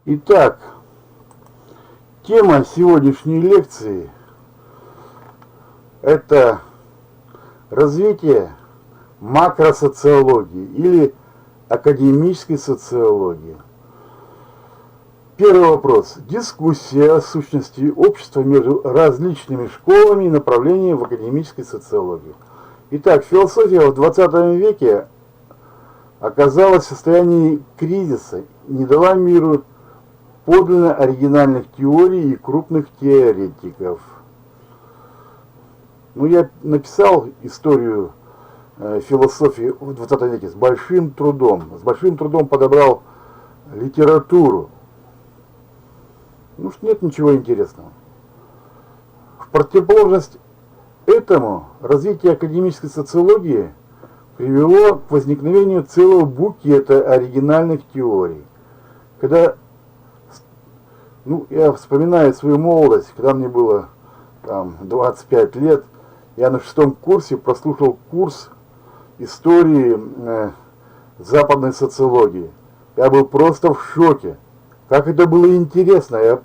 Итак, тема сегодняшней лекции – это развитие макросоциологии или академической социологии. Первый вопрос. Дискуссия о сущности общества между различными школами и направлениями в академической социологии. Итак, философия в 20 веке оказалась в состоянии кризиса, не дала миру подлинно оригинальных теорий и крупных теоретиков. Я написал историю философии в 20 веке с большим трудом. С большим трудом подобрал литературу. Что нет ничего интересного. В противоположность этому развитие академической социологии привело к возникновению целого букета оригинальных теорий. Когда я вспоминаю свою молодость, когда мне было 25 лет, я на 6 курсе прослушал курс истории западной социологии. Я был просто в шоке. Как это было интересно. Я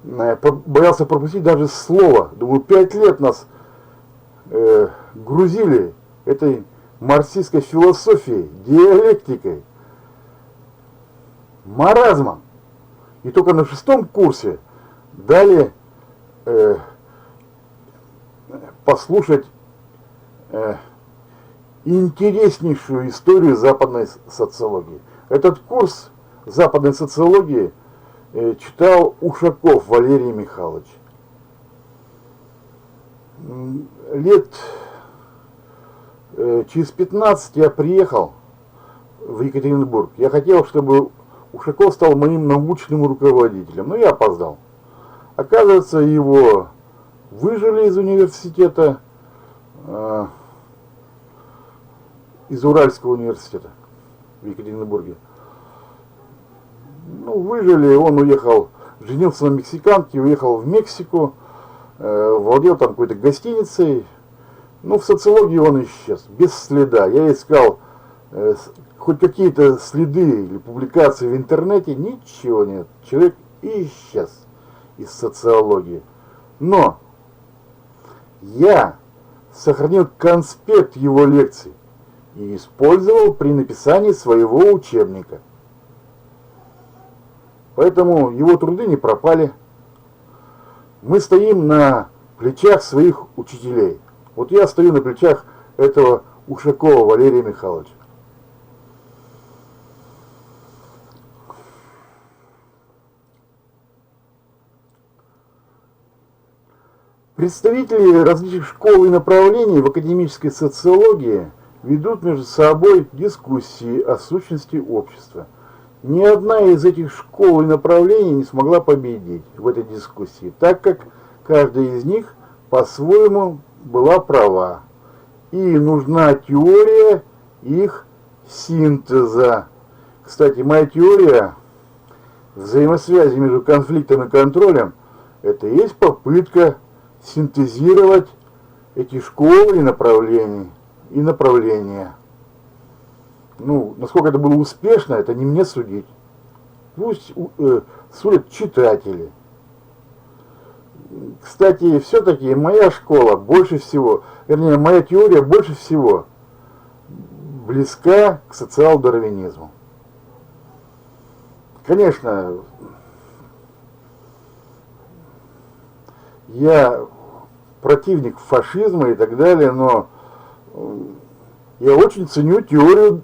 боялся пропустить даже слово. Думаю, 5 лет нас грузили этой марксистской философией, диалектикой, маразмом. И только на 6 курсе дали послушать интереснейшую историю западной социологии. Этот курс западной социологии читал Ушаков Валерий Михайлович. Лет через 15 я приехал в Екатеринбург. Я хотел, чтобы Ушаков стал моим научным руководителем, но я опоздал. Оказывается, его выжили из университета, из Уральского университета в Екатеринбурге. Выжили, он уехал, женился на мексиканке, уехал в Мексику, владел там какой-то гостиницей. В социологии он исчез, без следа. Я искал хоть какие-то следы или публикации в интернете, ничего нет. Человек исчез из социологии. Но я сохранил конспект его лекций и использовал при написании своего учебника. Поэтому его труды не пропали. Мы стоим на плечах своих учителей. Вот я стою на плечах этого Ушакова Валерия Михайловича. Представители различных школ и направлений в академической социологии ведут между собой дискуссии о сущности общества. Ни одна из этих школ и направлений не смогла победить в этой дискуссии, так как каждая из них по-своему была права. И нужна теория их синтеза. Кстати, моя теория взаимосвязи между конфликтом и контролем – это и есть попытка синтезировать эти школы и направления. Насколько это было успешно, это не мне судить. Пусть судят читатели. Кстати, все-таки моя школа больше всего, моя теория больше всего близка к социал-дарвинизму. Конечно, я противник фашизма и так далее, но я очень ценю теорию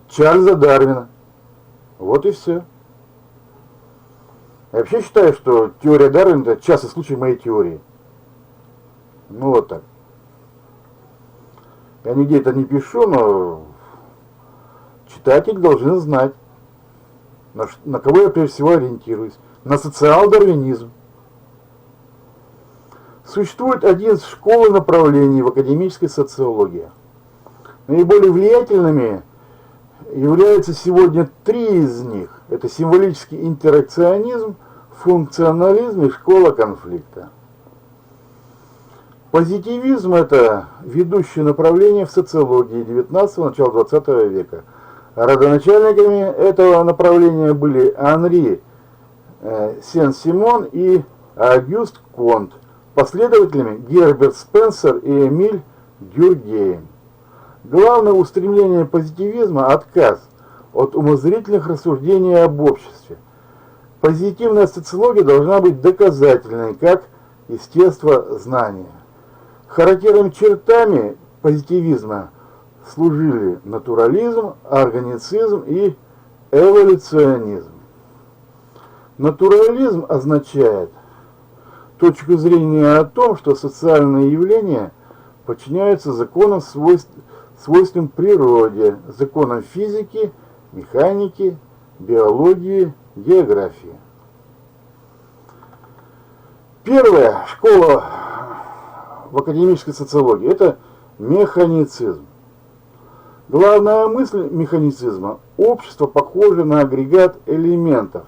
Чарльза Дарвина. Вот и все. Я вообще считаю, что теория Дарвина – это частый случай моей теории. Вот так. Я нигде это не пишу, но читатель должен знать, на кого я прежде всего ориентируюсь. На социал-дарвинизм. Существует 11 школ и направлений в академической социологии. Наиболее влиятельными являются сегодня 3 из них. Это символический интеракционизм, функционализм и школа конфликта. Позитивизм – это ведущее направление в социологии 19-го, начала 20 века. Родоначальниками этого направления были Анри Сен-Симон и Агюст Конт, последователями Герберт Спенсер и Эмиль Дюркгейм. Главное устремление позитивизма – отказ от умозрительных рассуждений об обществе. Позитивная социология должна быть доказательной, как естествознание. Характерными чертами позитивизма служили натурализм, органицизм и эволюционизм. Натурализм означает точку зрения о том, что социальные явления подчиняются законам свойственным природе, законам физики, механики, биологии, географии. Первая школа в академической социологии – это механицизм. Главная мысль механицизма – общество похоже на агрегат элементов,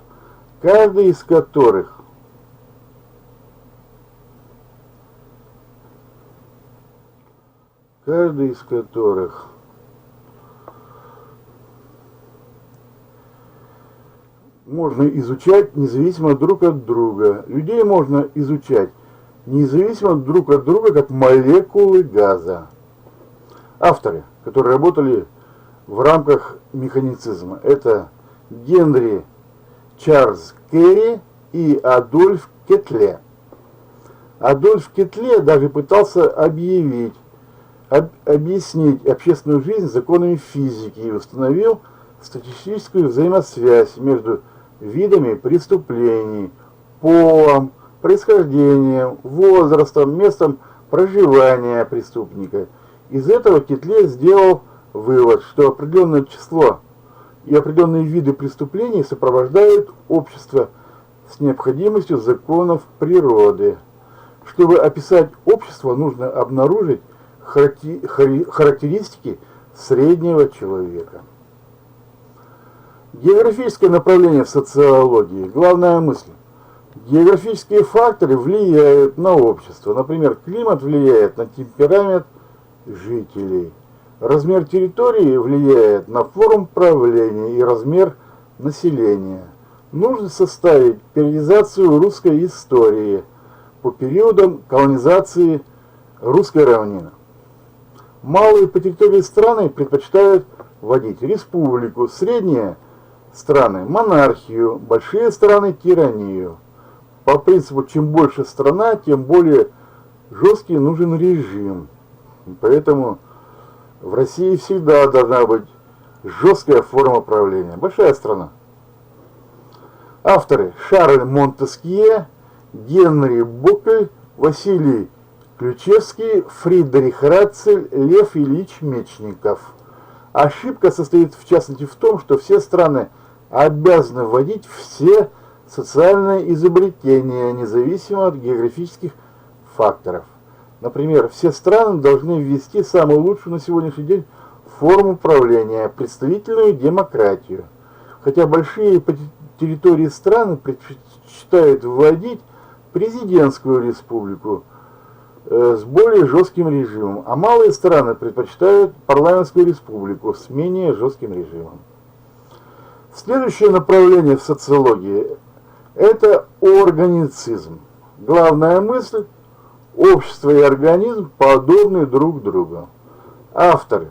каждый из которых можно изучать независимо друг от друга. Людей можно изучать независимо друг от друга, как молекулы газа. Авторы, которые работали в рамках механицизма, это Генри Чарльз Керри и Адольф Кетле. Адольф Кетле даже пытался объяснить общественную жизнь законами физики и установил статистическую взаимосвязь между видами преступлений, полом, происхождением, возрастом, местом проживания преступника. Из этого Кетле сделал вывод, что определенное число и определенные виды преступлений сопровождают общество с необходимостью законов природы. Чтобы описать общество, нужно обнаружить характеристики среднего человека. Географическое направление в социологии. Главная мысль. Географические факторы влияют на общество. Например, климат влияет на темперамент жителей. Размер территории влияет на форму правления и размер населения. Нужно составить периодизацию русской истории по периодам колонизации русской равнины. Малые по территории страны предпочитают вводить республику, средние страны – монархию, большие страны – тиранию. По принципу, чем больше страна, тем более жесткий нужен режим. Поэтому в России всегда должна быть жесткая форма правления. Большая страна. Авторы: Шарль Монтескье, Генри Бокль, Василий Ключевский, Фридрих Рацель, Лев Ильич Мечников. Ошибка состоит в частности в том, что все страны обязаны вводить все социальные изобретения, независимо от географических факторов. Например, все страны должны ввести самую лучшую на сегодняшний день форму правления – представительную демократию. Хотя большие по территории страны предпочитают вводить президентскую республику с более жестким режимом, а малые страны предпочитают парламентскую республику с менее жестким режимом. Следующее направление в социологии – это органицизм. Главная мысль – общество и организм подобны друг другу. Авторы: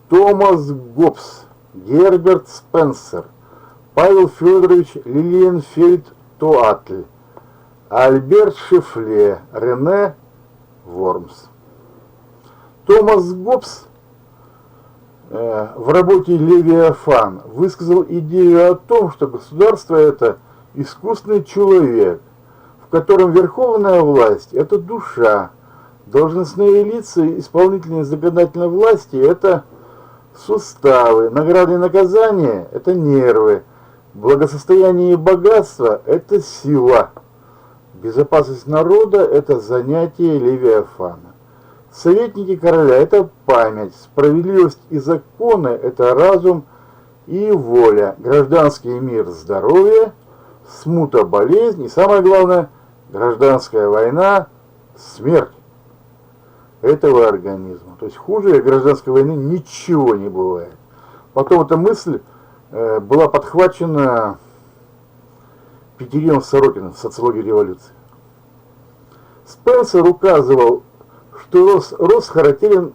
Томас Гоббс, Герберт Спенсер, Павел Федорович Лилиенфельд-Тоатль, Альберт Шефле, Рене Вормс. Томас Гоббс в работе «Левиафан» высказал идею о том, что государство – это искусственный человек, в котором верховная власть – это душа, должностные лица исполнительной и законодательной власти – это суставы, награды и наказания – это нервы, благосостояние и богатство – это сила, безопасность народа – это занятие Левиафана. Советники короля – это память, справедливость и законы – это разум и воля, гражданский мир – здоровье, смута – болезнь и, самое главное, гражданская война – смерть этого организма. То есть хуже гражданской войны ничего не бывает. Потом эта мысль была подхвачена Петерион Сорокин в «Социологии революции». Спенсер указывал, что рост характерен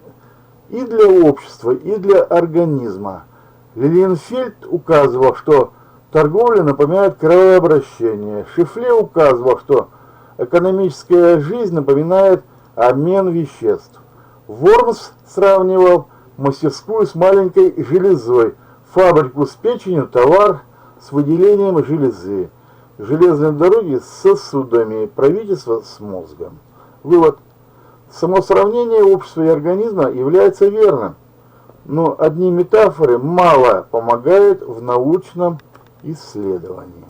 и для общества, и для организма. Лилиенфельд указывал, что торговля напоминает кровообращение. Шифле указывал, что экономическая жизнь напоминает обмен веществ. Вормс сравнивал мастерскую с маленькой железой, фабрику с печенью, товар с выделением железы, железные дороги с сосудами, правительство с мозгом. Вывод. Само сравнение общества и организма является верным, но одни метафоры мало помогают в научном исследовании.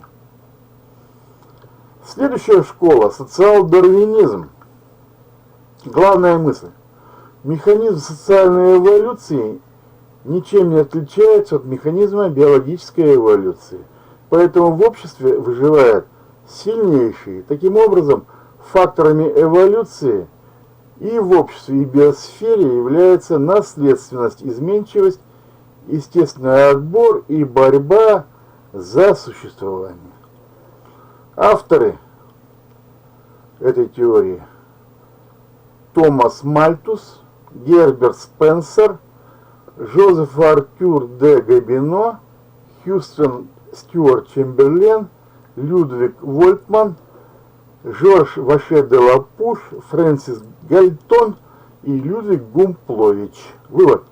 Следующая школа – социал-дарвинизм. Главная мысль. Механизм социальной эволюции ничем не отличается от механизма биологической эволюции. Поэтому в обществе выживают сильнейшие. Таким образом, факторами эволюции и в обществе, и биосфере являются наследственность, изменчивость, естественный отбор и борьба за существование. Авторы этой теории: Томас Мальтус, Герберт Спенсер, Жозеф Артюр де Габино, Хьюстон Стюарт Чемберлен, Людвиг Вольтман, Жорж Ваше де Лапуш, Фрэнсис Гальтон и Людвиг Гумплович. Вывод.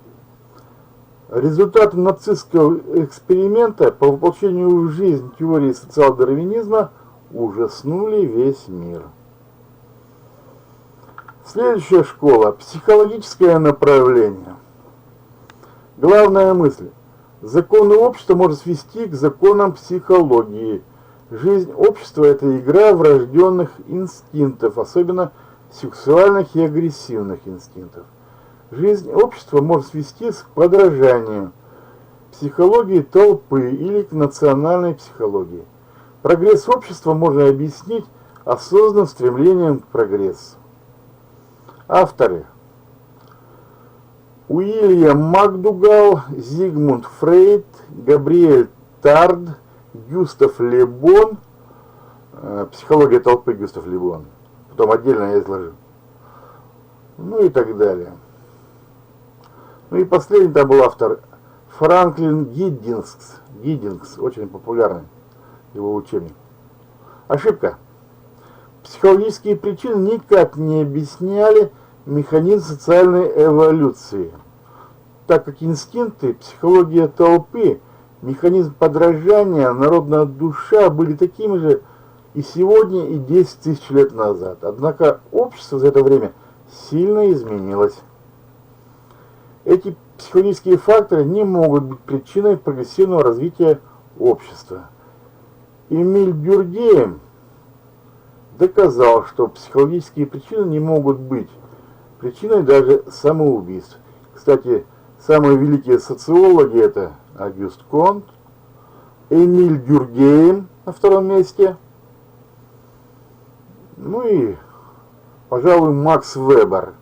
Результаты нацистского эксперимента по воплощению в жизнь теории социал-дарвинизма ужаснули весь мир. Следующая школа – психологическое направление. Главная мысль. Законы общества можно свести к законам психологии. Жизнь общества – это игра врожденных инстинктов, особенно сексуальных и агрессивных инстинктов. Жизнь общества можно свести к подражанию психологии толпы или к национальной психологии. Прогресс общества можно объяснить осознанным стремлением к прогрессу. Авторы: Уильям Макдугал, Зигмунд Фрейд, Габриэль Тард, Гюстав Le Bon, психология толпы Гюстав Le Bon, потом отдельно я изложу, ну и так далее. Ну и последний там был автор Франклин Гиддингс, очень популярный его учебник. Ошибка. Психологические причины никак не объясняли механизм социальной эволюции, так как инстинкты, психология толпы, механизм подражания, народная душа были такими же и сегодня, и 10 тысяч лет назад. Однако общество за это время сильно изменилось. Эти психологические факторы не могут быть причиной прогрессивного развития общества. Эмиль Дюркгейм доказал, что психологические причины не могут быть причиной даже самоубийств. Кстати, самые великие социологи — это Агюст Конт, Эмиль Дюркгейм на втором месте, ну и, пожалуй, Макс Вебер.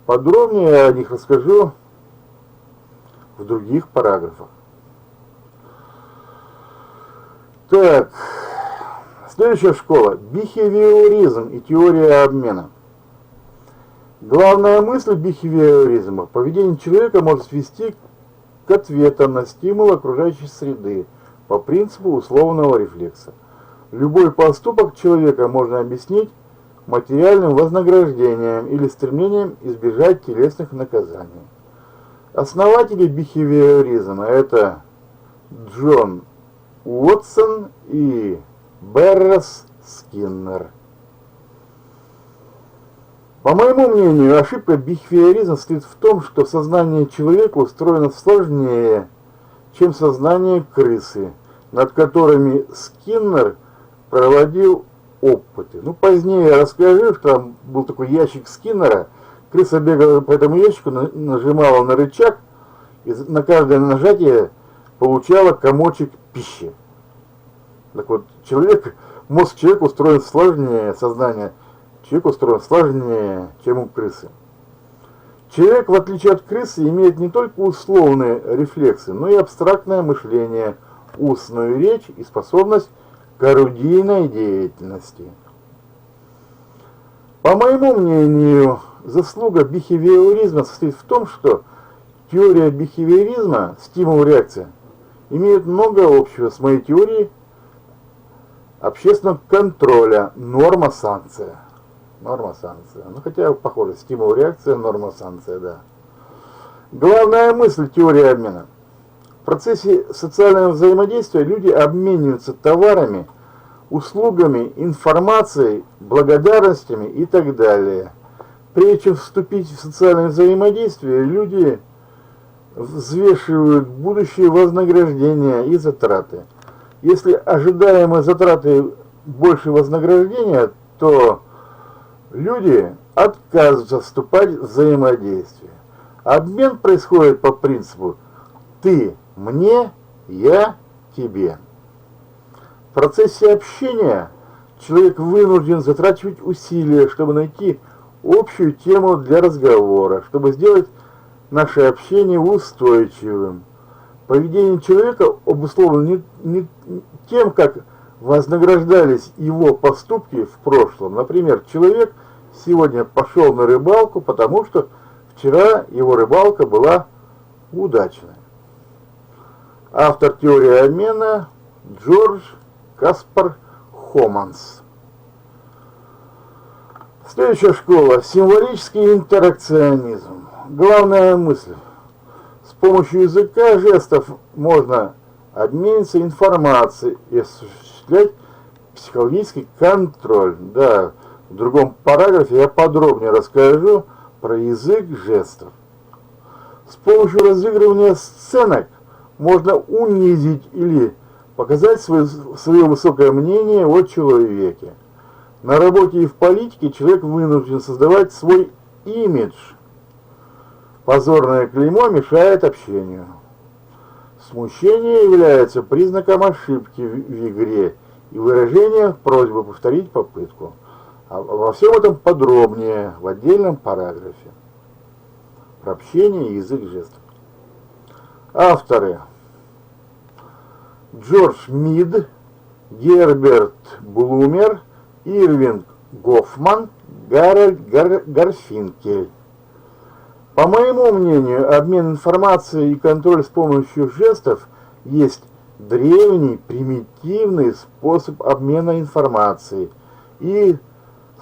Подробнее я о них расскажу в других параграфах. Так, следующая школа – бихевиоризм и теория обмена. Главная мысль бихевиоризма – поведение человека может свести к ответам на стимул окружающей среды по принципу условного рефлекса. Любой поступок человека можно объяснить материальным вознаграждением или стремлением избежать телесных наказаний. Основатели бихевиоризма – это Джон Уотсон и Беррес Скиннер. По моему мнению, ошибка бихевиоризма состоит в том, что сознание человека устроено сложнее, чем сознание крысы, над которыми Скиннер проводил опыты. Ну, позднее я расскажу, что там был такой ящик Скиннера, крыса бегала по этому ящику, нажимала на рычаг, и на каждое нажатие получала комочек пищи. Так вот, мозг человека устроен сложнее, сознание человека устроен сложнее, чем у крысы. Человек, в отличие от крысы, имеет не только условные рефлексы, но и абстрактное мышление. устную речь и способность к орудийной деятельности. По моему мнению, заслуга бихевиоризма состоит в том, что теория бихевиоризма, стимул-реакция, имеет много общего с моей теорией общественного контроля, норма-санкция. Норма-санкция. Ну, хотя, похоже, стимул-реакция, норма-санкция, да. Главная мысль теории обмена. В процессе социального взаимодействия люди обмениваются товарами, услугами, информацией, благодарностями и так далее. Прежде чем вступить в социальное взаимодействие, люди взвешивают будущие вознаграждения и затраты. Если ожидаемые затраты больше вознаграждения, то люди отказываются вступать в взаимодействие. Обмен происходит по принципу «ты мне, я тебе». В процессе общения человек вынужден затрачивать усилия, чтобы найти общую тему для разговора, чтобы сделать наше общение устойчивым. Поведение человека обусловлено не тем, как вознаграждались его поступки в прошлом. Например, человек сегодня пошел на рыбалку, потому что вчера его рыбалка была удачной. Автор теории обмена Джордж Каспар Хоманс. Следующая школа – символический интеракционизм. Главная мысль. С помощью языка жестов можно обмениться информацией и осуществлять психологический контроль. Да, в другом параграфе я подробнее расскажу про язык жестов. С помощью разыгрывания сценок можно унизить или показать свое высокое мнение о человеке. На работе и в политике человек вынужден создавать свой имидж. Позорное клеймо мешает общению. Смущение является признаком ошибки в игре и выражением просьбы повторить попытку. А во всем этом подробнее в отдельном параграфе. Про общение и язык жестов. Авторы: Джордж Мид, Герберт Блумер, Ирвинг Гофман, Гарольд Гарфинкель. По моему мнению, обмен информацией и контроль с помощью жестов есть древний, примитивный способ обмена информацией и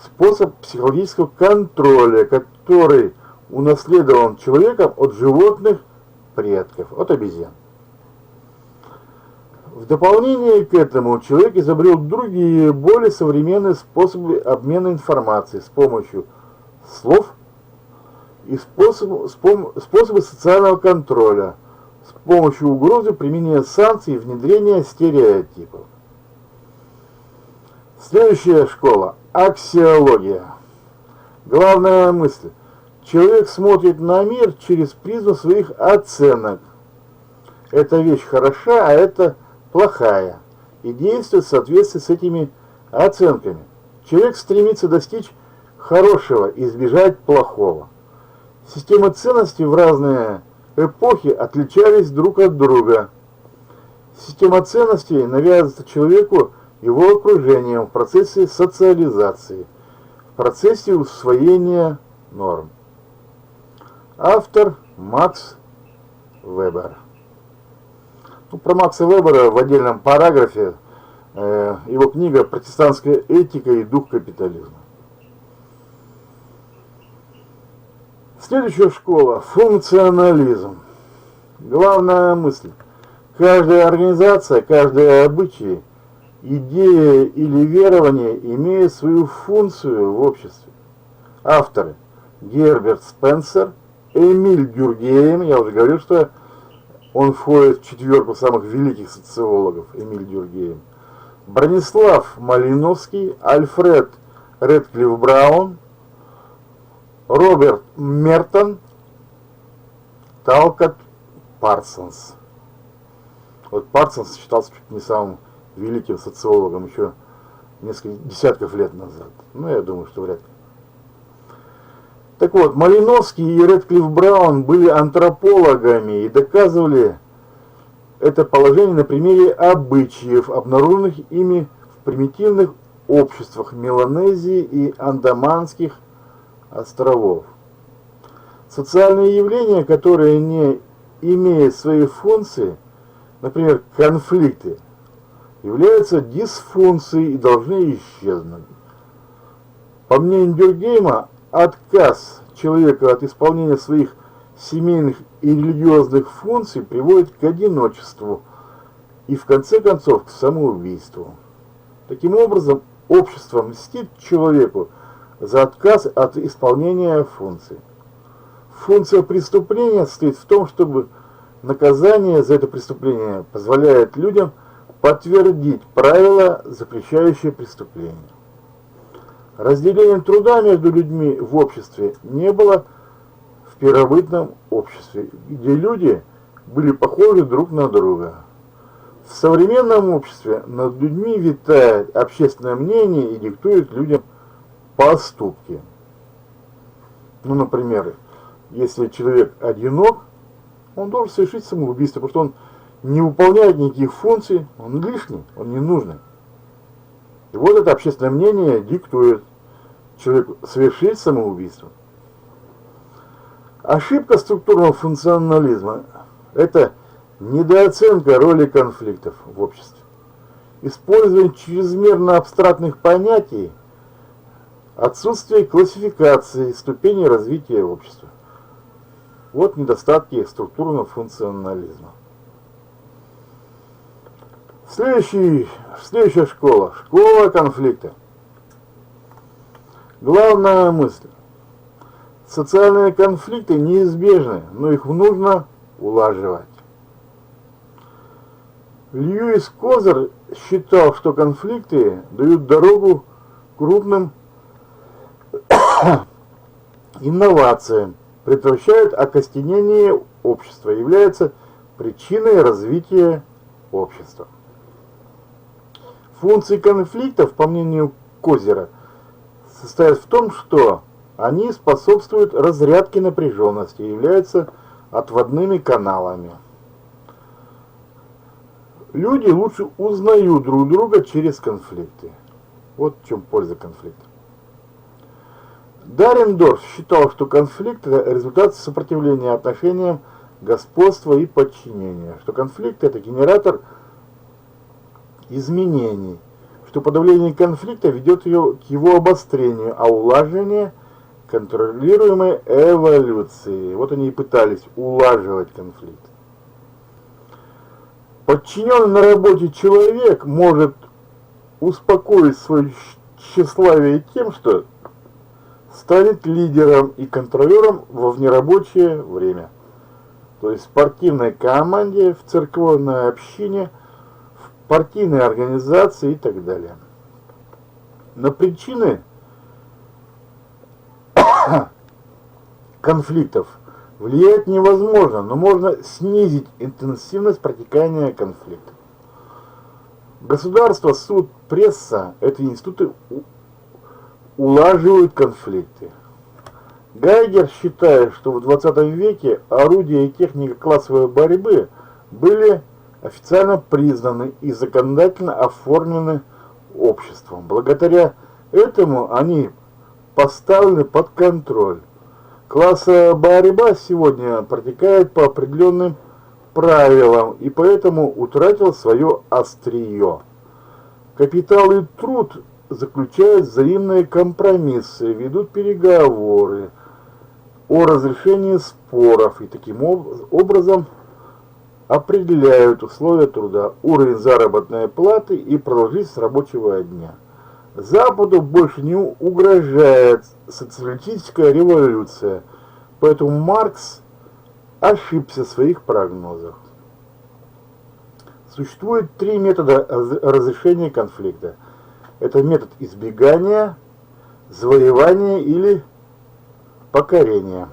способ психологического контроля, который унаследован человеком от животных предков, от обезьян. В дополнение к этому человек изобрел другие, более современные способы обмена информацией с помощью слов и способы социального контроля, с помощью угрозы применения санкций и внедрения стереотипов. Следующая школа – аксиология. Главная мысль. Человек смотрит на мир через призму своих оценок. Эта вещь хороша, а это плохая. И действует в соответствии с этими оценками. Человек стремится достичь хорошего и избежать плохого. Системы ценностей в разные эпохи отличались друг от друга. Система ценностей навязывается человеку его окружением в процессе социализации, в процессе усвоения норм. Автор Макс Вебер. Про Макса Вебера в отдельном параграфе его книга «Протестантская этика и дух капитализма». Следующая школа – функционализм. Главная мысль. Каждая организация, каждое обычай, идея или верование имеет свою функцию в обществе. Авторы: Герберт Спенсер, Эмиль Дюркгейм, я уже говорил, что он входит в четверку самых великих социологов, Эмиль Дюркгейм, Бронислав Малиновский, Альфред Рэдклифф Браун, Роберт Мертон, Талкот Парсонс. Вот Парсонс считался чуть не самым великим социологом еще несколько десятков лет назад. Но я думаю, что вряд ли. Так вот, Малиновский и Рэдклифф Браун были антропологами и доказывали это положение на примере обычаев, обнаруженных ими в примитивных обществах Меланезии и Андаманских островов. Социальные явления, которые не имеют своей функции, например, конфликты, являются дисфункцией и должны исчезнуть. По мнению Дюркгейма, отказ человека от исполнения своих семейных и религиозных функций приводит к одиночеству и, в конце концов, к самоубийству. Таким образом, общество мстит человеку за отказ от исполнения функций. Функция преступления состоит в том, чтобы наказание за это преступление позволяет людям подтвердить правила, запрещающие преступление. Разделением труда между людьми в обществе не было в первобытном обществе, где люди были похожи друг на друга. В современном обществе над людьми витает общественное мнение и диктует людям поступки. Ну, например, если человек одинок, он должен совершить самоубийство, потому что он не выполняет никаких функций, он лишний, он ненужный. И вот это общественное мнение диктует человеку совершить самоубийство. Ошибка структурного функционализма – это недооценка роли конфликтов в обществе. Использование чрезмерно абстрактных понятий, отсутствие классификации ступеней развития общества. Вот недостатки структурного функционализма. Следующая школа. Школа конфликта. Главная мысль. Социальные конфликты неизбежны, но их нужно улаживать. Льюис Козер считал, что конфликты дают дорогу крупным инновациям, предотвращают окостенение общества, являются причиной развития общества. Функции конфликтов, по мнению Козера, состоят в том, что они способствуют разрядке напряженности и являются отводными каналами. Люди лучше узнают друг друга через конфликты. Вот в чем польза конфликта. Дарендорф считал, что конфликт – это результат сопротивления отношениям господства и подчинения, что конфликт – это генератор изменений, что подавление конфликта ведет к его обострению, а улаживание – к контролируемой эволюции. Вот они и пытались улаживать конфликт. Подчиненный на работе человек может успокоить свое тщеславие тем, что станет лидером и контролером во внерабочее время. То есть в спортивной команде, в церковной общине, в партийной организации и так далее. На причины конфликтов влиять невозможно, но можно снизить интенсивность протекания конфликта. Государство, суд, пресса – это институты улаживают конфликты. Гайгер считает, что в 20 веке орудия и техника классовой борьбы были официально признаны и законодательно оформлены обществом. Благодаря этому они поставлены под контроль. Классовая борьба сегодня протекает по определенным правилам и поэтому утратил свое острие. Капитал и труд заключают взаимные компромиссы, ведут переговоры о разрешении споров и таким образом определяют условия труда, уровень заработной платы и продолжительность рабочего дня. Западу больше не угрожает социалистическая революция, поэтому Маркс ошибся в своих прогнозах. Существует три метода разрешения конфликта. Это метод избегания, завоевания или покорения.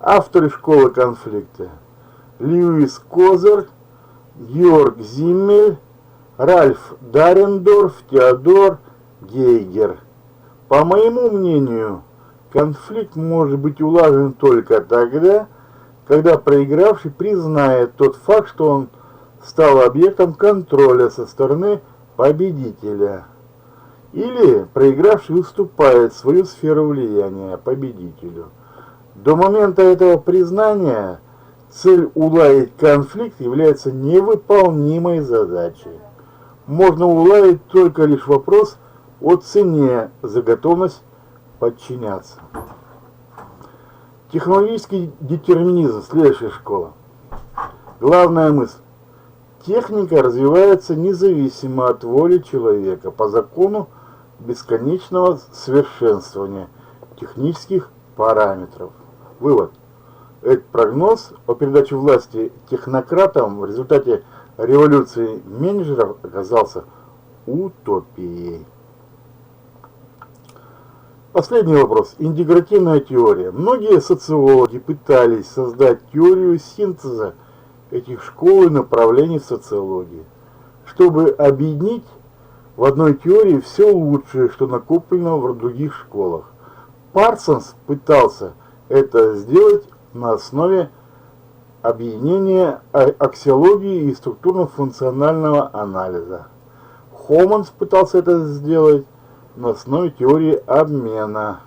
Авторы школы конфликта: Льюис Козер, Георг Зиммель, Ральф Дарендорф, Теодор Гейгер. По моему мнению, конфликт может быть улажен только тогда, когда проигравший признает тот факт, что он стала объектом контроля со стороны победителя. Или проигравший уступает свою сферу влияния победителю. До момента этого признания цель уладить конфликт является невыполнимой задачей. Можно уладить только лишь вопрос о цене за готовность подчиняться. Технологический детерминизм. Следующая школа. Главная мысль. Техника развивается независимо от воли человека по закону бесконечного совершенствования технических параметров. Вывод. Этот прогноз о передаче власти технократам в результате революции менеджеров оказался утопией. Последний вопрос. Интегративная теория. Многие социологи пытались создать теорию синтеза этих школ и направлений в социологии, чтобы объединить в одной теории все лучшее, что накоплено в других школах. Парсонс пытался это сделать на основе объединения аксиологии и структурно-функционального анализа. Хоманс пытался это сделать на основе теории обмена.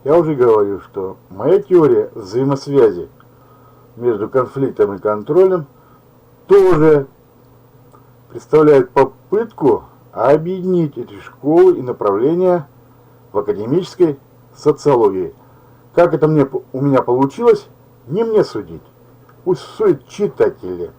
Я уже говорю, что моя теория взаимосвязи между конфликтом и контролем тоже представляет попытку объединить эти школы и направления в академической социологии. Как это у меня получилось, не мне судить. Пусть судят читатели.